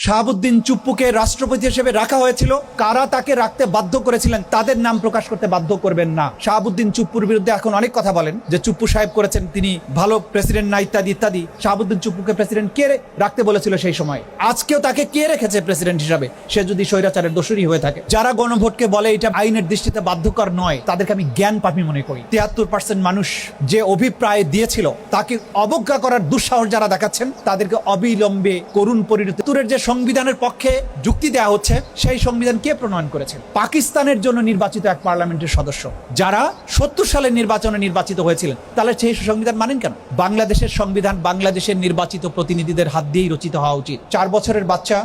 শাহাবুদ্দিন চুপ্পুকে রাষ্ট্রপতি হিসেবে রাখা হয়েছিল। কারা তাকে রাখতে বাধ্য করেছিলেন তাদের নাম প্রকাশ করতে বাধ্য করবেন না। শাহাবুদ্দিন চুপ্পুর বিরুদ্ধে এখন অনেক কথা বলেন যে চুপ্পু সাহেব করেছেন, তিনি ভালো প্রেসিডেন্ট না, ইত্যাদি ইত্যাদি। শাহাবুদ্দিন চুপ্পুকে প্রেসিডেন্ট কে রাখতে বলেছিল সেই সময়? আজকেও তাকে কে রেখেছে প্রেসিডেন্ট হিসাবে? সে যদি স্বৈরাচারের দোষী হয়ে থাকে। যারা গণভোটকে বলে এটা আইনের দৃষ্টিতে বাধ্যকর নয়, তাদেরকে আমি জ্ঞান পাপী মনে করি। 73% মানুষ যে অভিপ্রায় দিয়েছিল তাকে অবজ্ঞা করার দুঃসাহস যারা দেখাচ্ছেন, তাদেরকে অবিলম্বে করুণ পরিণতি। যে সংবিধানের পক্ষে যুক্তি দেওয়া হচ্ছে, সেই সংবিধান কে প্রণয়ন করেছেন? পাকিস্তানের জন্য নির্বাচিত এক পার্লামেন্টের সদস্য, যারা 70 সালের নির্বাচনে নির্বাচিত হয়েছিলেন। তাহলে সেই সংবিধান মানেন কেন? বাংলাদেশের সংবিধান বাংলাদেশের নির্বাচিত প্রতিনিধিদের হাত দিয়েই রচিত হওয়া উচিত। 4 বছরের বাচ্চা,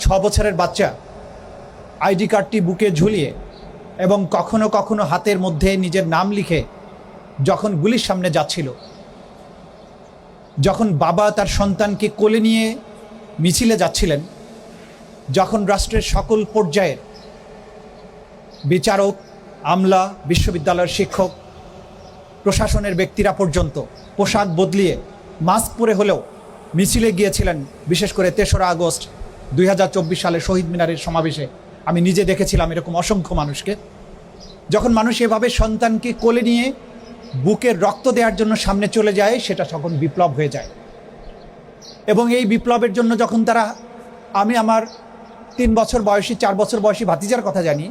6 বছরের বাচ্চা আইডি কার্ডটি বুকে ঝুলিয়ে এবং কখনো কখনো হাতের মধ্যে নিজের নাম লিখে যখন গুলির সামনে যাচ্ছিল, যখন বাবা তার সন্তানকে কোলে নিয়ে মিছিলে যাচ্ছিলেন, যখন রাষ্ট্রের সকল পর্যায়ের বিচারক, আমলা, বিশ্ববিদ্যালয়ের শিক্ষক, প্রশাসনের ব্যক্তিরা পর্যন্ত পোশাক বদলিয়ে মাস্ক পরে হলেও মিছিলে গিয়েছিলেন, বিশেষ করে 3রা আগস্ট 2024 সালে শহীদ মিনারের সমাবেশে আমি নিজে দেখেছিলাম এরকম অসংখ্য মানুষকে। যখন মানুষ এভাবে সন্তানকে কোলে নিয়ে বুকের রক্ত দেওয়ার জন্য সামনে চলে যায়, সেটা তখন বিপ্লব হয়ে যায়। এবং এই বিপ্লবের জন্য যখন তারা, আমি আমার 3 বছর বয়সী, 4 বছর বয়সী ভাতিজার কথা জানি,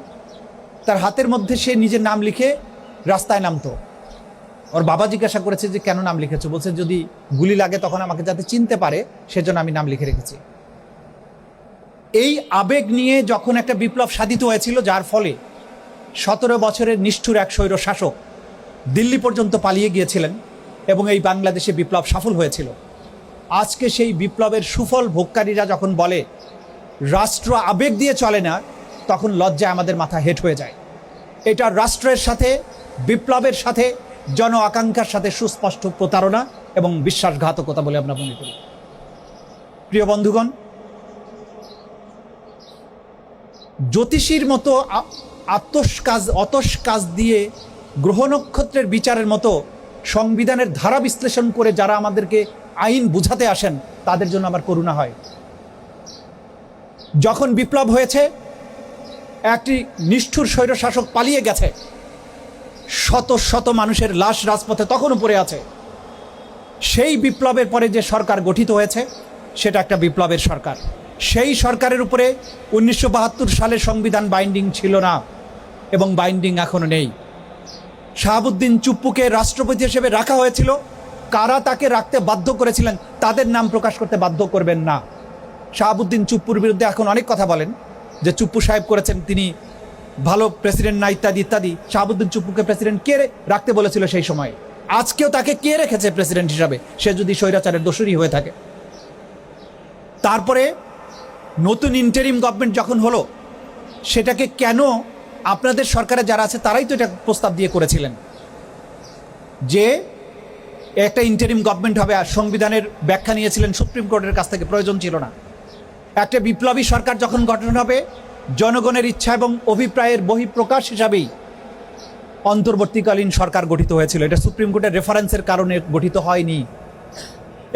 তার হাতের মধ্যে সে নিজের নাম লিখে রাস্তায় নামতো। ওর বাবা জিজ্ঞাসা করেছে যে কেন নাম লিখেছো? বলছে যদি গুলি লাগে তখন আমাকে যাতে চিনতে পারে, সেজন্য আমি নাম লিখে রেখেছি। এই আবেগ নিয়ে যখন একটা বিপ্লব সাধিত হয়েছিল, যার ফলে 17 বছরের নিষ্ঠুর এক স্বৈর শাসক দিল্লি পর্যন্ত পালিয়ে গিয়েছিলেন এবং এই বাংলাদেশে বিপ্লব সফল হয়েছিল। আজকে সেই বিপ্লবের সুফল ভোগকারীরা যখন বলে রাষ্ট্র আবেগ দিয়ে চলে না, তখন লজ্জায় আমাদের মাথা হেঁট হয়ে যায়। এটা রাষ্ট্রের সাথে, বিপ্লবের সাথে, জন আকাঙ্ক্ষার সাথে সুস্পষ্ট প্রতারণা এবং বিশ্বাসঘাতকতা বলে আমরা মনে করি। প্রিয় বন্ধুগণ, জ্যোতিষীর মতো অতস কাজ দিয়ে গ্রহ নক্ষত্রের বিচারের মতো সংবিধানের ধারা বিশ্লেষণ করে যারা আমাদেরকে আইন বুঝাতে আসেন, তাদের জন্য আমার করুণা হয়। যখন বিপ্লব হয়েছে, একটি নিষ্ঠুর স্বৈরশাসক পালিয়ে গেছে, শত শত মানুষের লাশ রাজপথে তখনও পড়ে আছে। সেই বিপ্লবের পরে যে সরকার গঠিত হয়েছে, সেটা একটা বিপ্লবের সরকার। সেই সরকারের উপরে 1972 সালের সংবিধান বাইন্ডিং ছিল না এবং বাইন্ডিং এখনো নেই। শাহাবুদ্দিন চুপ্পুকে রাষ্ট্রপতি হিসেবে রাখা হয়েছিল। কারা তাকে রাখতে বাধ্য করেছিলেন তাদের নাম প্রকাশ করতে বাধ্য করবেন না। শাহাবুদ্দিন চুপ্পুর বিরুদ্ধে এখন অনেক কথা বলেন যে চুপ্পু সাহেব করেছেন, তিনি ভালো প্রেসিডেন্ট না, ইত্যাদি ইত্যাদি। শাহাবুদ্দিন চুপ্পুকে প্রেসিডেন্ট কে রাখতে বলেছিল সেই সময়? আজকেও তাকে কে রেখেছে প্রেসিডেন্ট হিসাবে? সে যদি স্বৈরাচারের দোষী হয়ে থাকে। তারপরে নতুন ইন্টারিম গভর্নমেন্ট যখন হলো, সেটাকে কেন আপনাদের সরকারে যারা আছে তারাই তো এটা প্রস্তাব দিয়ে করেছিলেন যে একটা ইন্টারিম গভর্নমেন্ট হবে, আর সংবিধানের ব্যাখ্যা নিয়েছিলেন সুপ্রিম কোর্টের কাছ থেকে, প্রয়োজন ছিল না। একটা বিপ্লবী সরকার যখন গঠন হবে, জনগণের ইচ্ছা এবং অভিপ্রায়ের বহিঃপ্রকাশ হিসাবেই অন্তর্বর্তীকালীন সরকার গঠিত হয়েছিল। এটা সুপ্রিম কোর্টের রেফারেন্সের কারণে গঠিত হয়নি।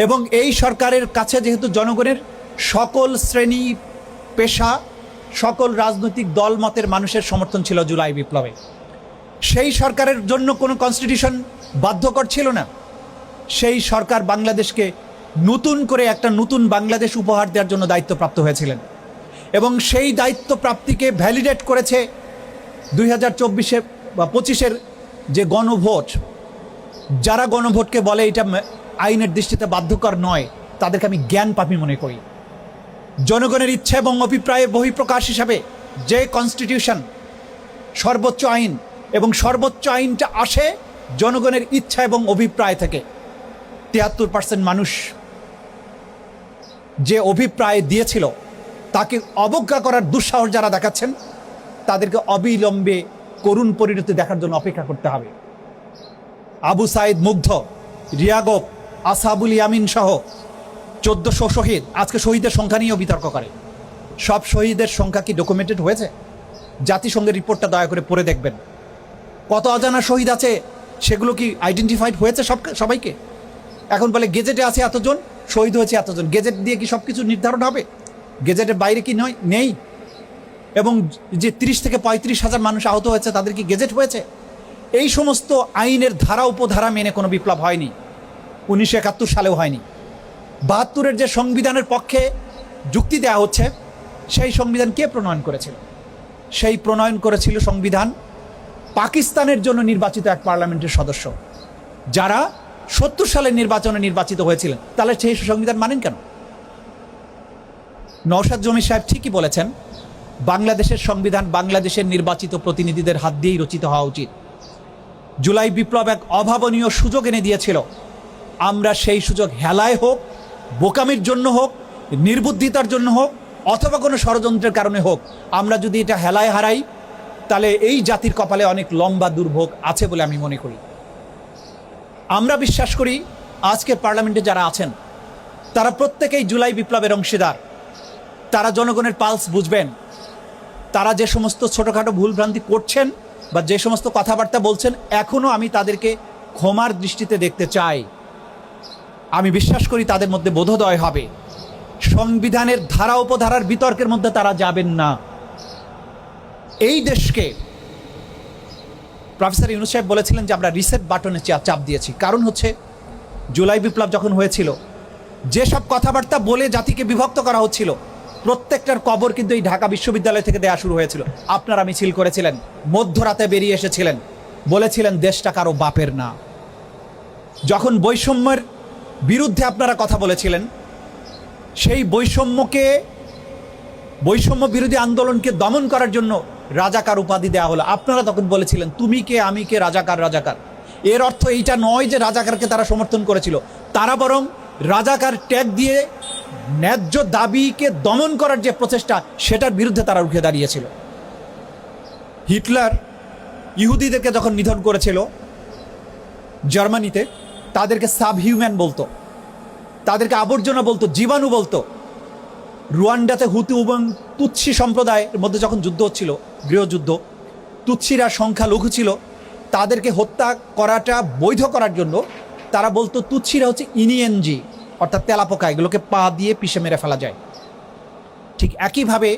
এবং এই সরকারের কাছে যেহেতু জনগণের সকল শ্রেণী, পেশা, সকল রাজনৈতিক দল মতের মানুষের সমর্থন ছিল জুলাই বিপ্লবে, সেই সরকারের জন্য কোনো কনস্টিটিউশন বাধ্যকর ছিল না। সেই সরকার বাংলাদেশকে নতুন করে একটা নতুন বাংলাদেশ উপহার দেওয়ার জন্য দায়িত্বপ্রাপ্ত হয়েছিলেন এবং সেই দায়িত্ব প্রাপ্তিকে ভ্যালিডেট করেছে 2024 বা 25-এর যে গণভোট। যারা গণভোটকে বলে এটা আইনের দৃষ্টিতে বাধ্যকর নয়, তাদেরকে আমি জ্ঞান পাপী মনে করি। জনগণের ইচ্ছা এবং অভিপ্রায়ের বহিঃপ্রকাশ হিসাবে যে কনস্টিটিউশন সর্বোচ্চ আইন, এবং সর্বোচ্চ আইনটা আসে জনগণের ইচ্ছা এবং অভিপ্রায় থেকে। 73% মানুষ যে অভিপ্রায় দিয়েছিল, তাকে অবজ্ঞা করার দুঃসাহস যারা দেখাচ্ছেন, তাদেরকে অবিলম্বে করুণ পরিণতি দেখার জন্য অপেক্ষা করতে হবে। আবু সাইদ মুগ্ধ, রিয়াগব, আসহাবুল ইয়ামিন সহ 1400 শহীদ। আজকে শহীদের সংখ্যা নিয়েও বিতর্ক করে। সব শহীদের সংখ্যা কি ডকুমেন্টেড হয়েছে? জাতিসংঘের রিপোর্টটা দয়া করে পড়ে দেখবেন। কত অজানা শহীদ আছে, সেগুলো কি আইডেন্টিফাইড হয়েছে সবাইকে? এখন বলে গেজেটে আছে এতজন, শহীদ হয়েছে এতজন। গেজেট দিয়ে কি সব কিছু নির্ধারণ হবে? গেজেটের বাইরে কি নয় নেই? এবং যে 30 থেকে 35,000 মানুষ আহত হয়েছে তাদের কি গেজেট হয়েছে? এই সমস্ত আইনের ধারা উপধারা মেনে কোনো বিপ্লব হয়নি, 1971 সালেও হয়নি। 72-এর যে সংবিধানের পক্ষে যুক্তি দেওয়া হচ্ছে, সেই সংবিধান কে প্রণয়ন করেছিল? সেই প্রণয়ন করেছিল সংবিধান পাকিস্তানের জন্য নির্বাচিত এক পার্লামেন্টের সদস্য, যারা 70 সালের নির্বাচনে নির্বাচিত হয়েছিলেন। তাহলে সেই সংবিধান মানেন কেন? নওশাদ জমির সাহেব ঠিকই বলেছেন, বাংলাদেশের সংবিধান বাংলাদেশের নির্বাচিত প্রতিনিধিদের হাত দিয়েই রচিত হওয়া উচিত। জুলাই বিপ্লব এক অভাবনীয় সুযোগ এনে দিয়েছিল। আমরা সেই সুযোগ হেলায় হোক, বোকামির জন্য হোক, নির্বুদ্ধিতার জন্য হোক, অথবা কোনো ষড়যন্ত্রের কারণে হোক, আমরা যদি এটা হেলায় হারাই, তাহলে এই জাতির কপালে অনেক লম্বা দুর্ভোগ আছে বলে আমি মনে করি। আমরা বিশ্বাস করি আজকের পার্লামেন্টে যারা আছেন তারা প্রত্যেকেই জুলাই বিপ্লবের অংশীদার। তারা জনগণের পালস বুঝবেন। তারা যে সমস্ত ছোটোখাটো ভুলভ্রান্তি করছেন বা যে সমস্ত কথাবার্তা বলছেন, এখনও আমি তাদেরকে ক্ষমার দৃষ্টিতে দেখতে চাই। আমি বিশ্বাস করি তাদের মধ্যে বোধোদয় হবে। সংবিধানের ধারা উপধারার বিতর্কের মধ্যে তারা যাবেন না। এই দেশকে প্রফেসর ইউনূস সাহেব বলেছিলেন যে আমরা রিসেট বাটনে চাপ দিয়েছি। কারণ হচ্ছে জুলাই বিপ্লব যখন হয়েছিল, যেসব কথাবার্তা বলে জাতিকে বিভক্ত করা হচ্ছিল, প্রত্যেকটার কবর কিন্তু এই ঢাকা বিশ্ববিদ্যালয় থেকে দেয়া শুরু হয়েছিল। আপনারা মিছিল করেছিলেন, মধ্যরাতে বেরিয়ে এসেছিলেন, বলেছিলেন দেশটা কারো বাপের না। যখন বৈষম্যের বিরুদ্ধে আপনারা কথা বলেছিলেন, সেই বৈষম্য বিরোধী আন্দোলনকে দমন করার জন্য রাজাকার উপাধি দেওয়া হলো। আপনারা তখন বলেছিলেন তুমি কে আমি কে, রাজাকার রাজাকার। এর অর্থ এইটা নয় যে রাজাকারকে তারা সমর্থন করেছিল, তারা বরং রাজাকার ট্যাগ দিয়ে ন্যায্য দাবিকে দমন করার যে প্রচেষ্টা, সেটার বিরুদ্ধে তারা রুখে দাঁড়িয়েছিল। হিটলার ইহুদিদেরকে যখন নিধন করেছিল জার্মানিতে, তাদেরকে সাবহিউম্যান বলতো, তাদেরকে আবর্জনা বলতো, জীবাণু বলতো। রুয়ান্ডাতে হুতু এবং তুৎসি সম্প্রদায়ের মধ্যে যখন যুদ্ধ হচ্ছিল, গৃহযুদ্ধ, তুৎসিরা সংখ্যা লঘু ছিল, তাদেরকে হত্যা করাটা বৈধ করার জন্য তারা বলতো তুৎসিরা হচ্ছে ইনিএনজি, অর্থাৎ তেলাপোকা, এগুলোকে পা দিয়ে পিষে মেরে ফেলা যায়। ঠিক একইভাবে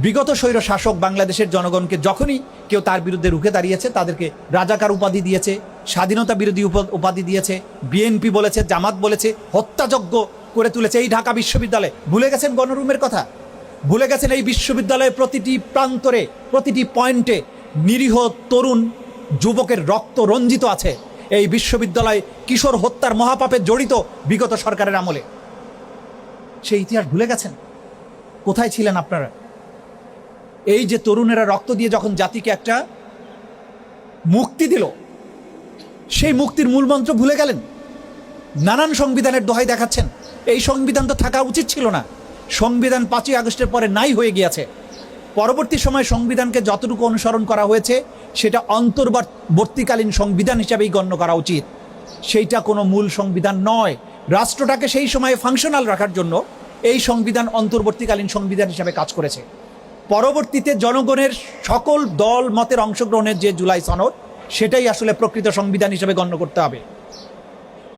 বিগত স্বৈর শাসক বাংলাদেশের জনগণকে যখনই কেউ তার বিরুদ্ধে রুখে দাঁড়িয়েছে, তাদেরকে রাজাকার উপাধি দিয়েছে, স্বাধীনতা বিরোধী উপাধি দিয়েছে, বিএনপি বলেছে, জামাত বলেছে, হত্যাযজ্ঞ করে তুলেছে এই ঢাকা বিশ্ববিদ্যালয়ে। ভুলে গেছেন গণরুমের কথা? ভুলে গেছেন এই বিশ্ববিদ্যালয়ের প্রতিটি প্রান্তরে, প্রতিটি পয়েন্টে নিরীহ তরুণ যুবকের রক্ত রঞ্জিত আছে। এই বিশ্ববিদ্যালয় কিশোর হত্যার মহাপাপে জড়িত বিগত সরকারের আমলে। সেই ইতিহাস ভুলে গেছেন? কোথায় ছিলেন আপনারা? এই যে তরুণেরা রক্ত দিয়ে যখন জাতিকে একটা মুক্তি দিল, সেই মুক্তির মূলমন্ত্র ভুলে গেলেন। নানান সংবিধানের দোহাই দেখাচ্ছেন। এই সংবিধান তো থাকা উচিত ছিল না। সংবিধান 5ই আগস্টের পরে নাই হয়ে গিয়েছে। পরবর্তী সময়ে সংবিধানকে যতটুকু অনুসরণ করা হয়েছে, সেটা অন্তর্বর্তীকালীন সংবিধান হিসাবেই গণ্য করা উচিত। সেইটা কোনো মূল সংবিধান নয়। রাষ্ট্রটাকে সেই সময়ে ফাংশনাল রাখার জন্য এই সংবিধান অন্তর্বর্তীকালীন সংবিধান হিসাবে কাজ করেছে। পরবর্তীতে জনগণের সকল দল মতের অংশগ্রহণের যে জুলাই সনদ, সেটাই আসলে প্রকৃত সংবিধান হিসেবে গণ্য করতে হবে।